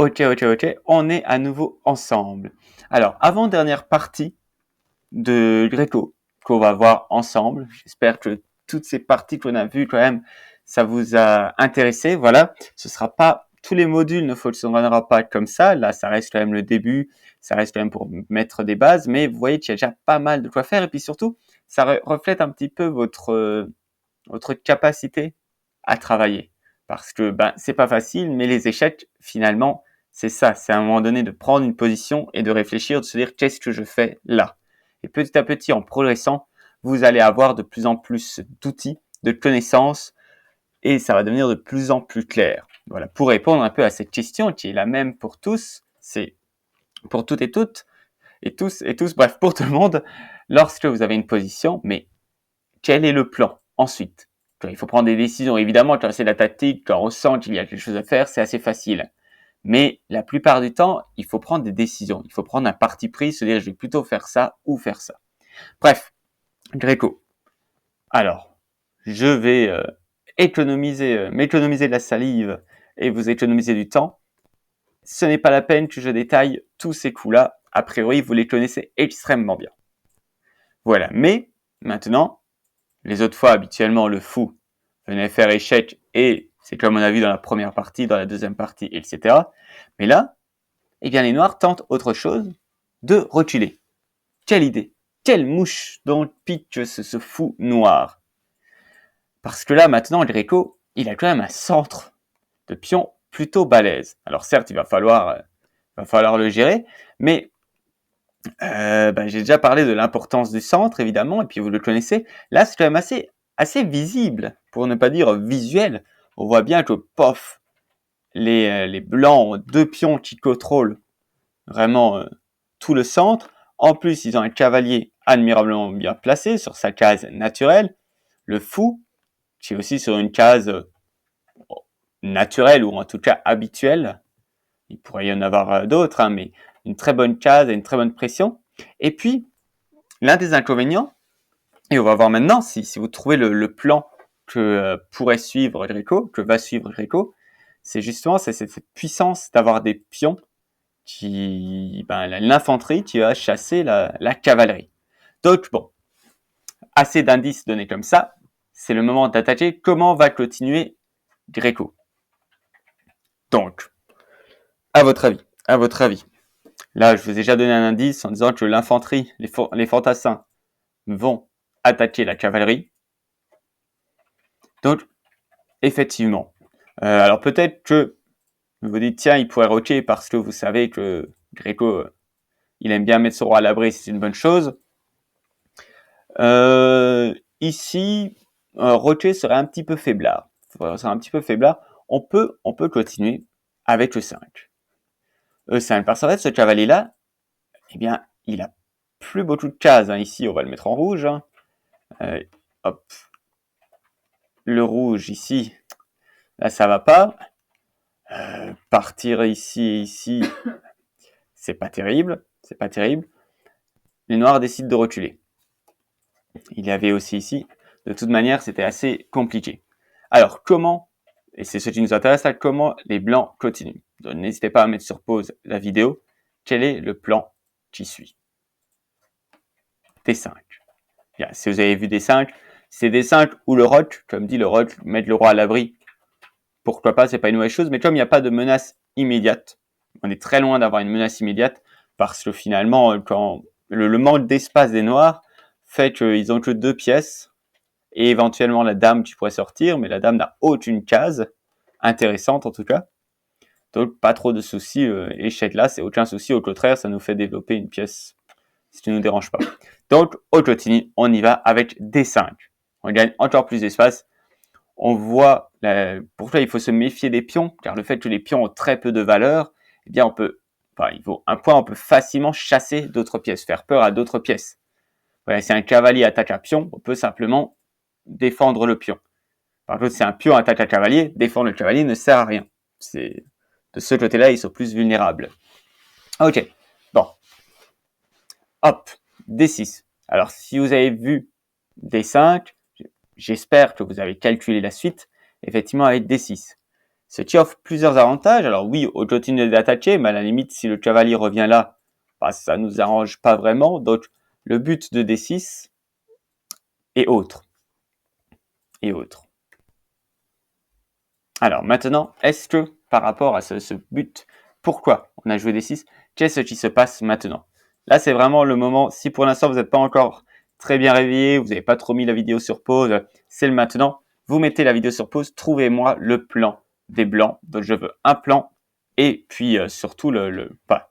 Ok, on est à nouveau ensemble. Alors, avant-dernière partie de Greco qu'on va voir ensemble. J'espère que toutes ces parties qu'on a vues quand même, ça vous a intéressé. Voilà, ce sera pas tous les modules ne fonctionnera pas comme ça. Là, ça reste quand même le début, ça reste quand même pour mettre des bases, mais vous voyez qu'il y a déjà pas mal de quoi faire et puis surtout, ça reflète un petit peu votre capacité à travailler. Parce que c'est pas facile, mais les échecs, finalement, c'est ça. C'est à un moment donné de prendre une position et de réfléchir, de se dire qu'est-ce que je fais là. Et petit à petit, en progressant, vous allez avoir de plus en plus d'outils, de connaissances, et ça va devenir de plus en plus clair. Voilà. Pour répondre un peu à cette question qui est la même pour tous, c'est pour toutes et toutes, et tous, bref, pour tout le monde, lorsque vous avez une position, mais quel est le plan ensuite? Il faut prendre des décisions. Évidemment, quand c'est la tactique, quand on sent qu'il y a quelque chose à faire, c'est assez facile. Mais la plupart du temps, il faut prendre des décisions. Il faut prendre un parti pris, se dire je vais plutôt faire ça ou faire ça. Bref, Greco. Alors, je vais m'économiser de la salive et vous économiser du temps. Ce n'est pas la peine que je détaille tous ces coups-là. A priori, vous les connaissez extrêmement bien. Voilà. Mais maintenant, les autres fois, habituellement, le fou venait faire échec et c'est comme on a vu dans la première partie, dans la deuxième partie, etc. Mais là, eh bien, les noirs tentent autre chose, de reculer. Quelle idée! Quelle mouche dont pique ce fou noir! Parce que là, maintenant, Greco, il a quand même un centre de pion plutôt balèze. Alors certes, il va falloir le gérer, mais j'ai déjà parlé de l'importance du centre, évidemment, et puis vous le connaissez. Là, c'est quand même assez visible, pour ne pas dire visuel. On voit bien que, pof, les blancs ont deux pions qui contrôlent vraiment tout le centre. En plus, ils ont un cavalier admirablement bien placé sur sa case naturelle. Le fou, qui est aussi sur une case naturelle, ou en tout cas habituelle. Il pourrait y en avoir d'autres, mais une très bonne case et une très bonne pression. Et puis, l'un des inconvénients, et on va voir maintenant si vous trouvez le plan que pourrait suivre Greco, que va suivre Greco, c'est justement cette puissance d'avoir des pions l'infanterie qui va chasser la cavalerie. Donc bon, assez d'indices donnés comme ça, c'est le moment d'attaquer. Comment va continuer Greco? Donc, à votre avis, là je vous ai déjà donné un indice en disant que l'infanterie, les fantassins vont attaquer la cavalerie. Donc, effectivement. Alors peut-être que vous vous dites, tiens, il pourrait rocher parce que vous savez que Greco, il aime bien mettre son roi à l'abri, c'est une bonne chose. Ici, rocher serait un petit peu faiblard. On peut continuer avec le 5. E5. Parce qu'en fait, ce cavalier-là, eh bien, il a plus beaucoup de cases. Ici, on va le mettre en rouge. Hop. Le rouge, ici, là, ça va pas. Partir ici et ici, c'est pas terrible. Les noirs décident de reculer. Il y avait aussi ici. De toute manière, c'était assez compliqué. Alors, comment, et c'est ce qui nous intéresse là, comment les blancs continuent. Donc, n'hésitez pas à mettre sur pause la vidéo. Quel est le plan qui suit? D5. Bien, si vous avez vu D5, c'est D5 ou le roc. Comme dit le roc, mettre le roi à l'abri. Pourquoi pas, c'est pas une mauvaise chose. Mais comme il n'y a pas de menace immédiate, on est très loin d'avoir une menace immédiate, parce que finalement, quand le manque d'espace des noirs fait qu'ils ont que 2 pièces, et éventuellement la dame qui pourrait sortir, mais la dame n'a aucune case, intéressante en tout cas. Donc pas trop de soucis, échec là, c'est aucun souci, au contraire, ça nous fait développer une pièce, si tu ne nous dérange pas. Donc on continue, on y va avec D5. On gagne encore plus d'espace. On voit, pourquoi il faut se méfier des pions, car le fait que les pions ont très peu de valeur, eh bien on peut facilement chasser d'autres pièces, faire peur à d'autres pièces. Voilà, si un cavalier attaque un pion, on peut simplement défendre le pion. Par contre, si un pion attaque un cavalier, défendre le cavalier ne sert à rien. C'est de ce côté-là, ils sont plus vulnérables. Ok, bon. Hop, D6. Alors, si vous avez vu D5, j'espère que vous avez calculé la suite, effectivement avec D6. ce qui offre plusieurs avantages. Alors oui, au continue d'attacher, mais à la limite, si le cavalier revient là, bah, ça nous arrange pas vraiment. Donc, le but de D6 et autres. Alors maintenant, est-ce que par rapport à ce but, pourquoi on a joué D6, qu'est-ce qui se passe maintenant? Là, c'est vraiment le moment, si pour l'instant vous n'êtes pas encore très bien réveillé, vous n'avez pas trop mis la vidéo sur pause, c'est le maintenant. Vous mettez la vidéo sur pause, trouvez-moi le plan des blancs. Donc je veux un plan et puis surtout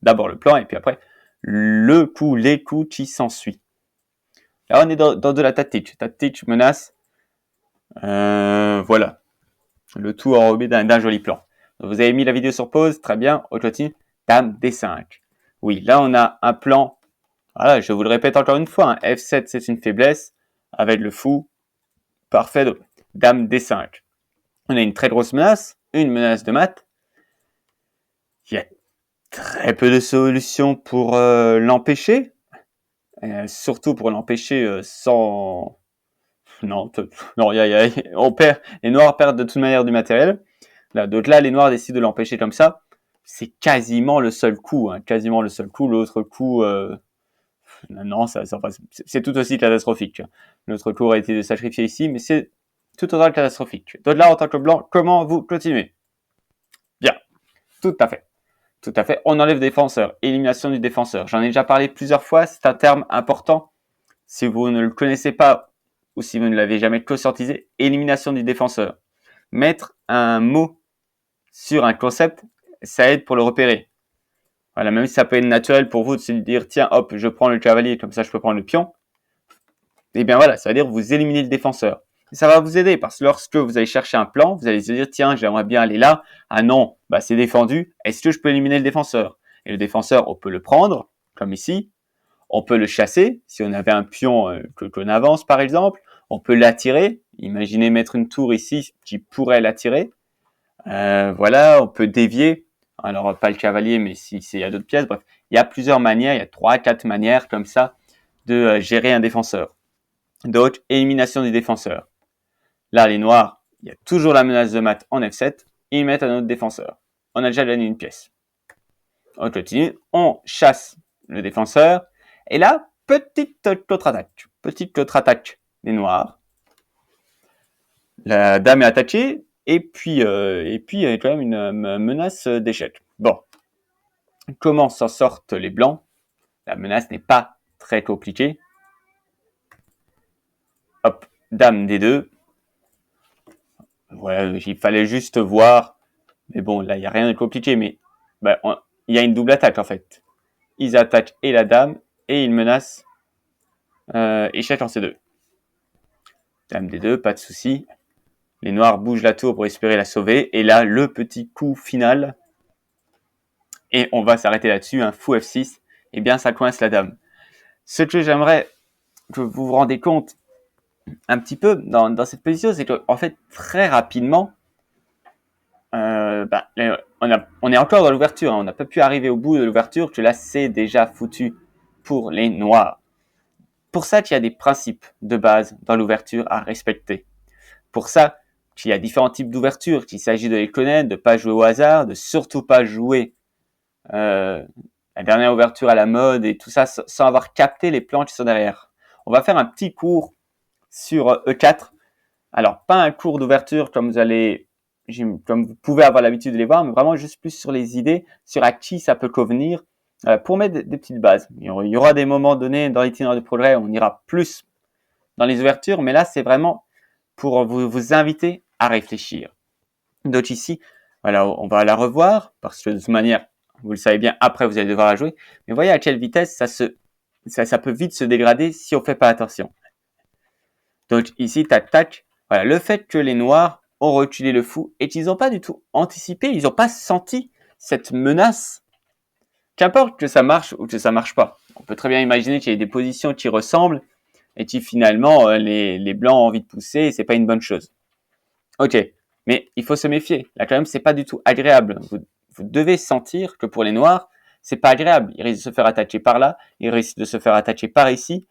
d'abord le plan et puis après les coups qui s'ensuit. Là, on est dans de la tactique. Tactique, menace. Voilà. Le tout enrobé d'un joli plan. Donc, vous avez mis la vidéo sur pause, très bien. Au continue, dame D5. Oui, là on a un plan. Voilà, je vous le répète encore une fois, hein, F7 c'est une faiblesse avec le fou. Parfait. Donc, dame D5. On a une très grosse menace, une menace de mat. Il y a très peu de solutions pour l'empêcher. Surtout pour l'empêcher sans... Non, on perd. Les noirs perdent de toute manière du matériel. Là, donc là, les noirs décident de l'empêcher comme ça. C'est quasiment le seul coup. Hein, quasiment le seul coup. L'autre coup, non, c'est tout aussi catastrophique. L'autre coup aurait été de sacrifier ici, mais c'est tout autant catastrophique. Donc là, en tant que blanc, comment vous continuez? Bien, tout à fait. Tout à fait. On enlève défenseur. Élimination du défenseur. J'en ai déjà parlé plusieurs fois. C'est un terme important. Si vous ne le connaissez pas ou si vous ne l'avez jamais conscientisé, élimination du défenseur. Mettre un mot sur un concept, ça aide pour le repérer. Voilà, même si ça peut être naturel pour vous de se dire, tiens, hop, je prends le cavalier, comme ça je peux prendre le pion. Et bien voilà, ça veut dire vous éliminez le défenseur. Et ça va vous aider parce que lorsque vous allez chercher un plan, vous allez se dire, tiens, j'aimerais bien aller là. Ah non, bah c'est défendu. Est-ce que je peux éliminer le défenseur? Et le défenseur, on peut le prendre, comme ici. On peut le chasser, si on avait un pion qu'on avance par exemple. On peut l'attirer. Imaginez mettre une tour ici qui pourrait l'attirer. Voilà, on peut dévier. Alors, pas le cavalier, mais s'il y a d'autres pièces. Bref, il y a plusieurs manières, il y a 3-4 manières comme ça de gérer un défenseur. Donc, élimination du défenseur. Là, les noirs, il y a toujours la menace de mat en F7. Ils mettent un autre défenseur. On a déjà gagné une pièce. On continue, on chasse le défenseur. Et là, petite contre-attaque. Petite contre-attaque des noirs. La dame est attaquée. Et puis, il y a quand même une menace d'échec. Bon. Comment s'en sortent les blancs? La menace n'est pas très compliquée. Hop, dame D2. Voilà, il fallait juste voir. Mais bon, là, il n'y a rien de compliqué. Mais il y a une double attaque, en fait. Ils attaquent et la dame, et ils menacent échec en C2. Dame D2, pas de souci. Les noirs bougent la tour pour espérer la sauver. Et là, le petit coup final. Et on va s'arrêter là-dessus. Un fou F6. Eh bien, ça coince la dame. Ce que j'aimerais que vous vous rendez compte un petit peu dans cette position, c'est qu'en fait, très rapidement, on est encore dans l'ouverture. Hein, on n'a pas pu arriver au bout de l'ouverture, que là, c'est déjà foutu pour les noirs. Pour ça qu'il y a des principes de base dans l'ouverture à respecter. Pour ça qu'il y a différents types d'ouverture, qu'il s'agit de les connaître, de ne pas jouer au hasard, de surtout pas jouer la dernière ouverture à la mode et tout ça sans avoir capté les plans qui sont derrière. On va faire un petit cours sur E4. Alors, pas un cours d'ouverture comme vous pouvez avoir l'habitude de les voir, mais vraiment juste plus sur les idées, sur à qui ça peut convenir, pour mettre des petites bases. Il y aura des moments donnés dans l'itinéraire de progrès, on ira plus dans les ouvertures, mais là, c'est vraiment pour vous inviter à réfléchir. Donc ici, voilà, on va la revoir, parce que de toute manière, vous le savez bien, après vous allez devoir la jouer. Mais voyez à quelle vitesse ça peut vite se dégrader si on ne fait pas attention. Donc ici, tac, tac. Voilà, le fait que les noirs ont reculé le fou et qu'ils n'ont pas du tout anticipé, ils n'ont pas senti cette menace. Qu'importe que ça marche ou que ça marche pas. On peut très bien imaginer qu'il y ait des positions qui ressemblent et qui finalement, les blancs ont envie de pousser et c'est pas une bonne chose. Ok, mais il faut se méfier. Là quand même, c'est pas du tout agréable. Vous devez sentir que pour les noirs, c'est pas agréable. Ils risquent de se faire attaquer par là, ils risquent de se faire attaquer par ici.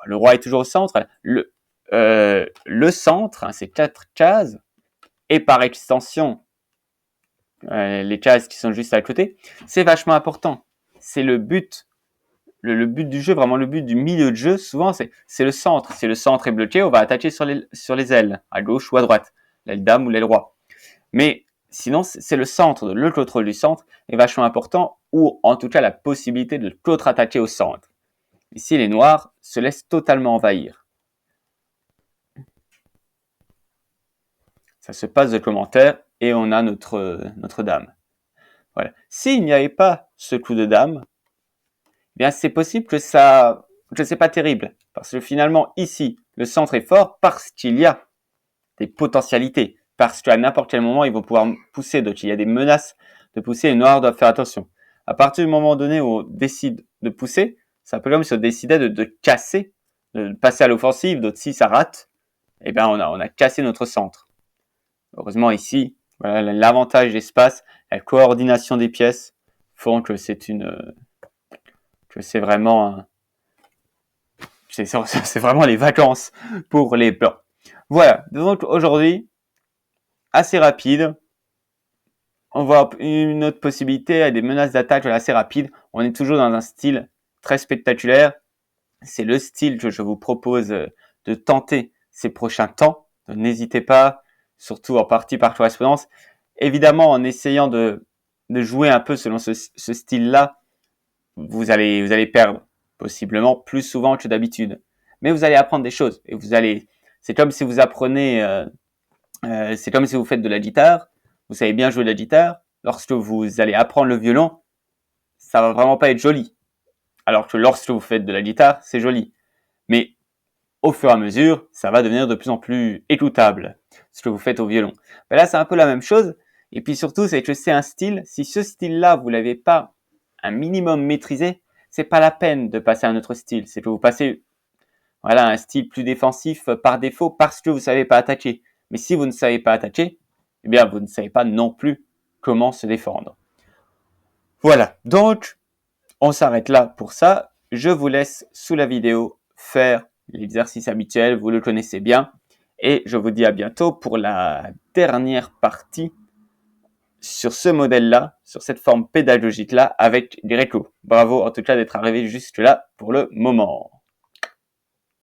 Le roi est toujours au centre. Le centre, hein, c'est 4 cases. Et par extension, les cases qui sont juste à côté. C'est vachement important. C'est le but. Le but du jeu, vraiment le but du milieu de jeu, souvent, c'est le centre. Si le centre est bloqué, on va attaquer sur les ailes, à gauche ou à droite, l'aile dame ou l'aile roi. Mais sinon, c'est le centre, le contrôle du centre est vachement important, ou en tout cas la possibilité de contre-attaquer au centre. Ici, les noirs se laissent totalement envahir. Ça se passe de commentaires et on a notre dame. Voilà. S'il n'y avait pas ce coup de dame, eh bien c'est possible que c'est pas terrible. Parce que finalement, ici, le centre est fort parce qu'il y a des potentialités. Parce qu'à n'importe quel moment, ils vont pouvoir pousser. Donc, il y a des menaces de pousser. Les noirs doivent faire attention. À partir du moment donné où on décide de pousser, c'est un peu comme si on décidait de casser, de passer à l'offensive. Donc, si ça rate, eh bien, on a cassé notre centre. Heureusement, ici, voilà, l'avantage d'espace, la coordination des pièces font que c'est vraiment c'est vraiment les vacances pour les blancs. Voilà. Donc, aujourd'hui, assez rapide. On voit une autre possibilité à des menaces d'attaque assez rapides. On est toujours dans un style très spectaculaire. C'est le style que je vous propose de tenter ces prochains temps. N'hésitez pas, surtout en partie par correspondance. Évidemment, en essayant de jouer un peu selon ce style-là, vous allez perdre, possiblement plus souvent que d'habitude. Mais vous allez apprendre des choses. Et c'est comme si vous apprenez, c'est comme si vous faites de la guitare. Vous savez bien jouer de la guitare. Lorsque vous allez apprendre le violon, ça va vraiment pas être joli. Alors que lorsque vous faites de la guitare, c'est joli. Mais au fur et à mesure, ça va devenir de plus en plus écoutable, ce que vous faites au violon. Ben là, c'est un peu la même chose. Et puis surtout, c'est que c'est un style. Si ce style-là, vous l'avez pas un minimum maîtrisé, c'est pas la peine de passer à un autre style. C'est que vous passez, voilà, un style plus défensif par défaut parce que vous savez pas attaquer. Mais si vous ne savez pas attaquer, eh bien, vous ne savez pas non plus comment se défendre. Voilà. Donc, on s'arrête là pour ça. Je vous laisse sous la vidéo faire l'exercice habituel. Vous le connaissez bien. Et je vous dis à bientôt pour la dernière partie sur ce modèle-là, sur cette forme pédagogique-là avec Greco. Bravo en tout cas d'être arrivé jusque là pour le moment.